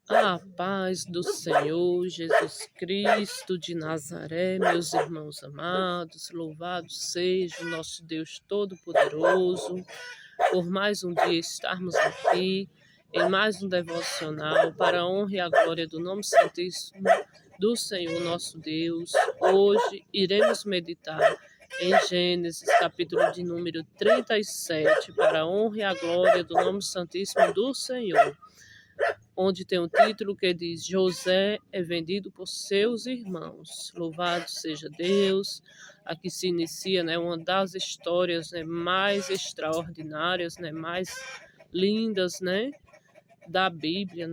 A paz do Senhor Jesus Cristo de Nazaré, meus irmãos amados, louvado seja o nosso Deus Todo-Poderoso, por mais um dia estarmos aqui, em mais um devocional, para a honra e a glória do nome santíssimo do Senhor nosso Deus. Hoje iremos meditar em Gênesis, capítulo de número 37, para a honra e a glória do nome santíssimo do Senhor, onde tem um título que diz: José é vendido por seus irmãos. Louvado seja Deus. Aqui se inicia, uma das histórias, mais extraordinárias, mais lindas, da Bíblia,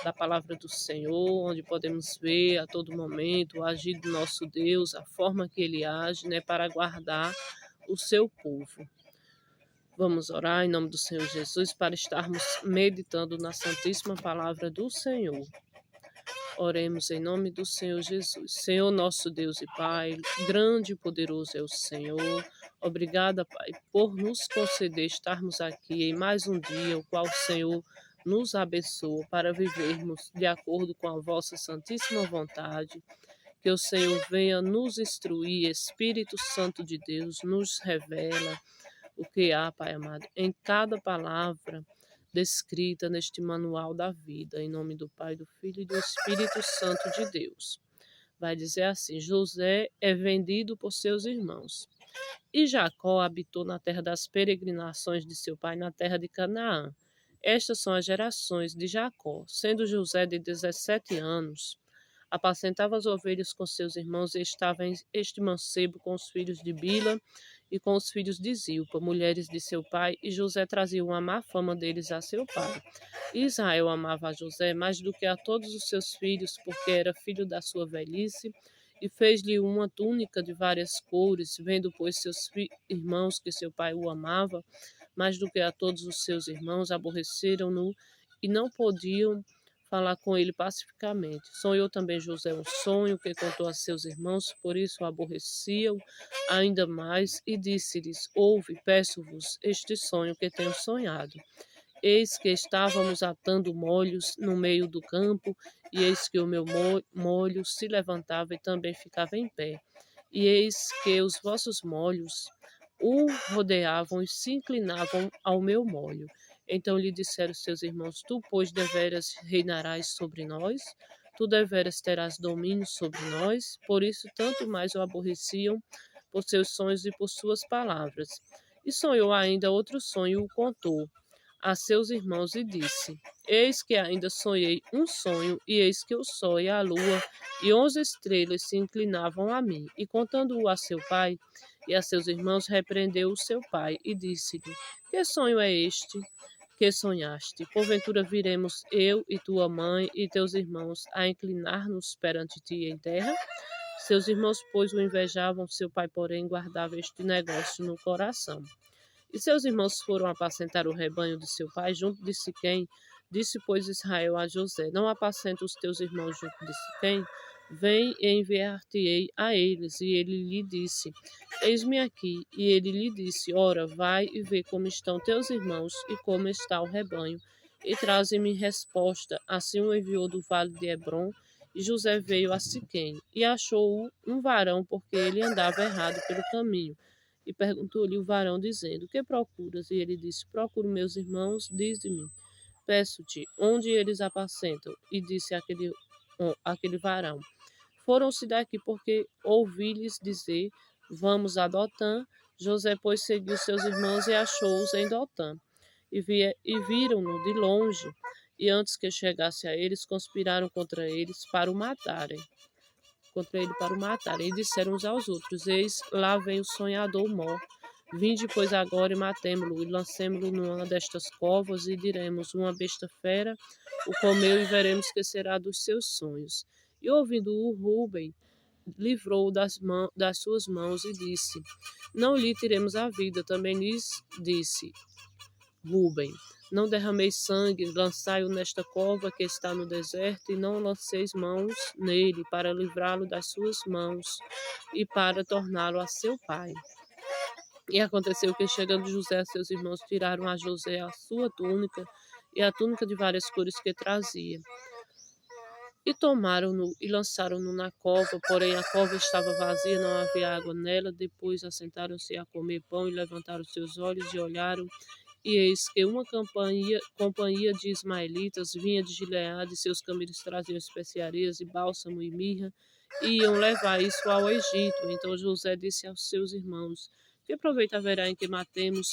da palavra do Senhor, onde podemos ver a todo momento o agir do nosso Deus, a forma que ele age, para guardar o seu povo. Vamos orar em nome do Senhor Jesus para estarmos meditando na santíssima palavra do Senhor. Oremos em nome do Senhor Jesus. Senhor nosso Deus e Pai, grande e poderoso é o Senhor. Obrigada, Pai, por nos conceder estarmos aqui em mais um dia, o qual o Senhor nos abençoa para vivermos de acordo com a vossa santíssima vontade. Que o Senhor venha nos instruir, Espírito Santo de Deus, nos revela o que há, Pai amado, em cada palavra descrita neste manual da vida, em nome do Pai, do Filho e do Espírito Santo de Deus. Vai dizer assim: José é vendido por seus irmãos. E Jacó habitou na terra das peregrinações de seu pai, na terra de Canaã. Estas são as gerações de Jacó. Sendo José de 17 anos, apacentava as ovelhas com seus irmãos e estava este mancebo com os filhos de Bila e com os filhos de Zilpa, mulheres de seu pai, e José trazia uma má fama deles a seu pai. Israel amava a José mais do que a todos os seus filhos, porque era filho da sua velhice, e fez-lhe uma túnica de várias cores, vendo, pois, seus irmãos que seu pai o amava mais do que a todos os seus irmãos, aborreceram-no e não podiam falar com ele pacificamente. Sonhou também José um sonho que contou a seus irmãos, por isso o aborreciam ainda mais, e disse-lhes: Ouve, peço-vos, este sonho que tenho sonhado. Eis que estávamos atando molhos no meio do campo, e eis que o meu molho se levantava e também ficava em pé. E eis que os vossos molhos o rodeavam e se inclinavam ao meu molho. Então lhe disseram seus irmãos: Tu, pois, deveras reinarás sobre nós? Tu deveras terás domínio sobre nós? Por isso, tanto mais o aborreciam por seus sonhos e por suas palavras. E sonhou ainda outro sonho e o contou a seus irmãos e disse: Eis que ainda sonhei um sonho, e eis que o sol e a lua e 11 estrelas se inclinavam a mim. E contando-o a seu pai e a seus irmãos, repreendeu o seu pai e disse-lhe: Que sonho é este que sonhaste? Porventura viremos eu e tua mãe e teus irmãos a inclinar-nos perante ti em terra? Seus irmãos, pois, o invejavam, seu pai, porém, guardava este negócio no coração. E seus irmãos foram apacentar o rebanho de seu pai junto de Siquém. Disse, pois, Israel a José: Não apacenta os teus irmãos junto de Siquém? Vem e enviar-te-ei a eles. E ele lhe disse: Eis-me aqui. E ele lhe disse: Ora, vai e vê como estão teus irmãos e como está o rebanho, e traze-me resposta. Assim o enviou do vale de Hebrom. E José veio a Siquém, e achou um varão, porque ele andava errado pelo caminho. E perguntou-lhe o varão, dizendo: Que procuras? E ele disse: Procuro meus irmãos, dize-me, peço-te, onde eles apacentam? E disse aquele varão: Foram-se daqui, porque ouvi-lhes dizer: Vamos a Dotã. José, pois, seguiu seus irmãos e achou-os em Dotã. E viram-no de longe, e antes que chegasse a eles, conspiraram contra ele para o matar. E disseram uns aos outros: Eis, lá vem o sonhador mor. Vinde, pois, agora e matemo-lo, e lancemo-lo numa destas covas, e diremos: Uma besta fera o comeu, e veremos que será dos seus sonhos. E ouvindo-o, Rúben livrou-o das suas mãos, e disse: Não lhe tiremos a vida. Também lhes disse Rúben: Não derrameis sangue, lançai-o nesta cova que está no deserto, e não lanceis mãos nele, para livrá-lo das suas mãos e para torná-lo a seu pai. E aconteceu que, chegando José a seus irmãos, tiraram a José a sua túnica e a túnica de várias cores que trazia. E tomaram-no e lançaram-no na cova, porém a cova estava vazia, não havia água nela. Depois assentaram-se a comer pão e levantaram seus olhos e olharam, e eis que uma companhia de ismaelitas vinha de Gileade, e seus camelos traziam especiarias e bálsamo e mirra, e iam levar isso ao Egito. Então José disse aos seus irmãos: Que proveito haverá em que matemos?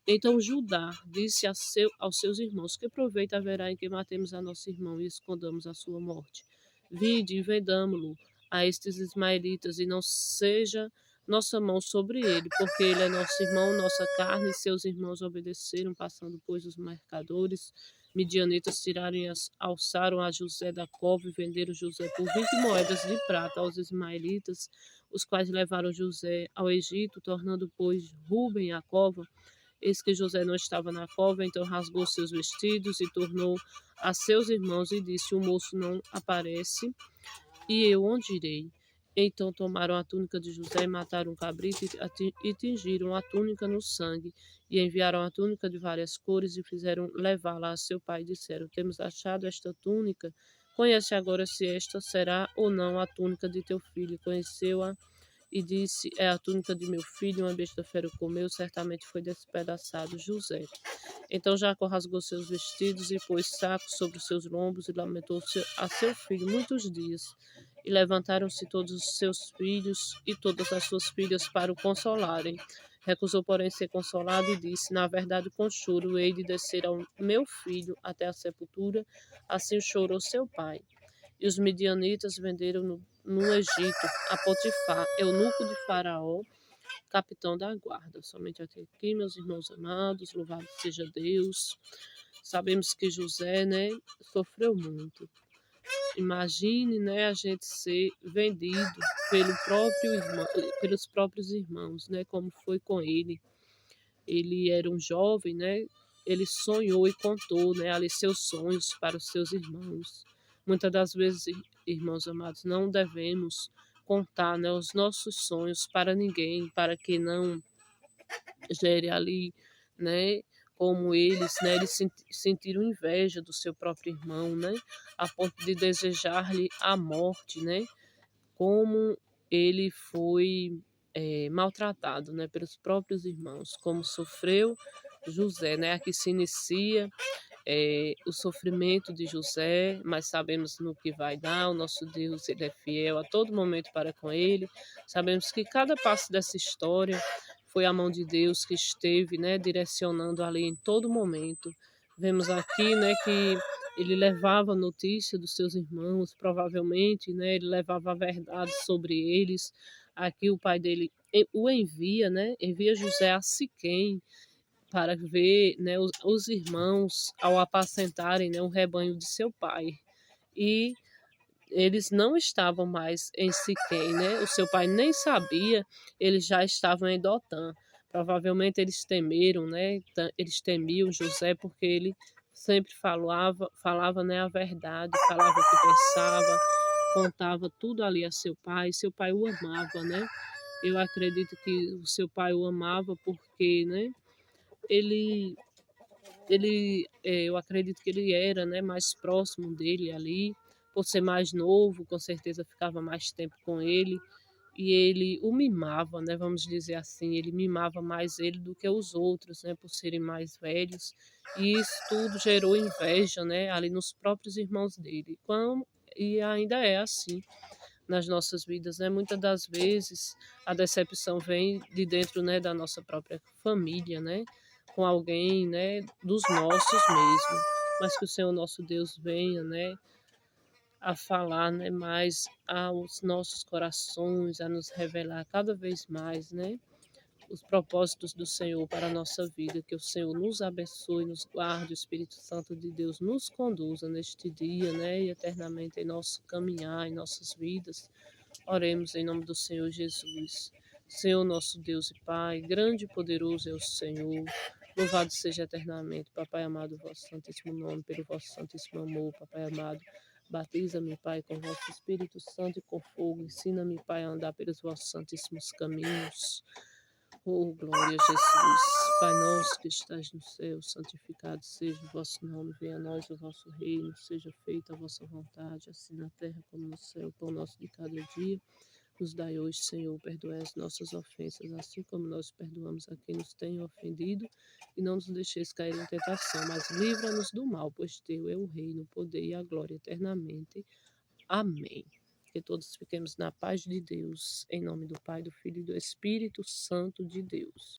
Então Judá disse aos seus irmãos: Que proveito haverá em que matemos a nosso irmão e escondamos a sua morte? Vinde e vendamo-lo a estes ismaelitas, e não seja nossa mão sobre ele, porque ele é nosso irmão, nossa carne. E seus irmãos obedeceram, passando, pois, os mercadores midianitas tiraram e alçaram a José da cova e venderam José por 20 moedas de prata aos ismaelitas, os quais levaram José ao Egito, tornando, pois, Ruben à cova. Eis que José não estava na cova, então rasgou seus vestidos e tornou a seus irmãos e disse: O moço não aparece, e eu onde irei? Então tomaram a túnica de José e mataram um cabrito e tingiram a túnica no sangue, e enviaram a túnica de várias cores e fizeram levá-la a seu pai. E disseram: Temos achado esta túnica. Conhece agora se esta será ou não a túnica de teu filho. Conheceu-a e disse: É a túnica de meu filho, uma besta fera o comeu, certamente foi despedaçado. José. Então Jacó rasgou seus vestidos e pôs saco sobre os seus lombos e lamentou-se a seu filho muitos dias. E levantaram-se todos os seus filhos e todas as suas filhas para o consolarem. Recusou, porém, ser consolado e disse: Na verdade, com choro hei de descer ao meu filho até a sepultura. Assim chorou seu pai. E os midianitas venderam no Egito a Potifar, eunuco de Faraó, capitão da guarda. Somente até aqui, meus irmãos amados, louvado seja Deus. Sabemos que José, né, sofreu muito. Imagine, né, a gente ser vendido pelos próprios irmãos, né, como foi com ele. Ele era um jovem, né? Ele sonhou e contou, né, ali seus sonhos para os seus irmãos. Muitas das vezes, irmãos amados, não devemos contar, né, os nossos sonhos para ninguém, para que não gere ali, né, como eles, né, eles sentiram inveja do seu próprio irmão, né, a ponto de desejar-lhe a morte, né, como ele foi maltratado, né, pelos próprios irmãos, como sofreu José, né? Aqui se inicia o sofrimento de José, mas sabemos no que vai dar. O nosso Deus, ele é fiel a todo momento para com ele. Sabemos que cada passo dessa história foi a mão de Deus que esteve, né, direcionando ali em todo momento. Vemos aqui, né, que ele levava notícia dos seus irmãos, provavelmente, né, ele levava a verdade sobre eles. Aqui o pai dele o envia, né, envia José a Siquém para ver, né, os irmãos ao apacentarem, né, o rebanho de seu pai. E eles não estavam mais em Siquém, né? O seu pai nem sabia, eles já estavam em Dotã. Provavelmente eles temeram, né? Eles temiam José porque ele sempre falava, né, a verdade, falava o que pensava, contava tudo ali a seu pai. Seu pai o amava, né? Eu acredito que o seu pai o amava porque, né? Ele eu acredito que ele era, né, mais próximo dele ali, por ser mais novo, com certeza ficava mais tempo com ele, e ele o mimava, né, vamos dizer assim, ele mimava mais ele do que os outros, né, por serem mais velhos, e isso tudo gerou inveja, né, ali nos próprios irmãos dele, e ainda é assim nas nossas vidas, né, muitas das vezes a decepção vem de dentro, né, da nossa própria família, né, com alguém, né, dos nossos mesmo, mas que o Senhor nosso Deus venha, né, a falar, né, mais aos nossos corações, a nos revelar cada vez mais, né, os propósitos do Senhor para a nossa vida, que o Senhor nos abençoe, nos guarde, o Espírito Santo de Deus nos conduza neste dia, né, e eternamente em nosso caminhar, em nossas vidas. Oremos em nome do Senhor Jesus. Senhor nosso Deus e Pai, grande e poderoso é o Senhor. Louvado seja eternamente, Papai amado, o vosso santíssimo nome, pelo vosso santíssimo amor, Papai amado. Batiza-me, Pai, com o vosso Espírito Santo e com fogo. Ensina-me, Pai, a andar pelos vossos santíssimos caminhos. Oh, glória a Jesus. Pai nosso que estás no céu, santificado seja o vosso nome, venha a nós o vosso reino, seja feita a vossa vontade, assim na terra como no céu. O pão nosso de cada dia nos dai hoje, Senhor, perdoai as nossas ofensas, assim como nós perdoamos a quem nos tem ofendido, e não nos deixeis cair em tentação, mas livra-nos do mal, pois teu é o reino, o poder e a glória eternamente. Amém. Que todos fiquemos na paz de Deus, em nome do Pai, do Filho e do Espírito Santo de Deus.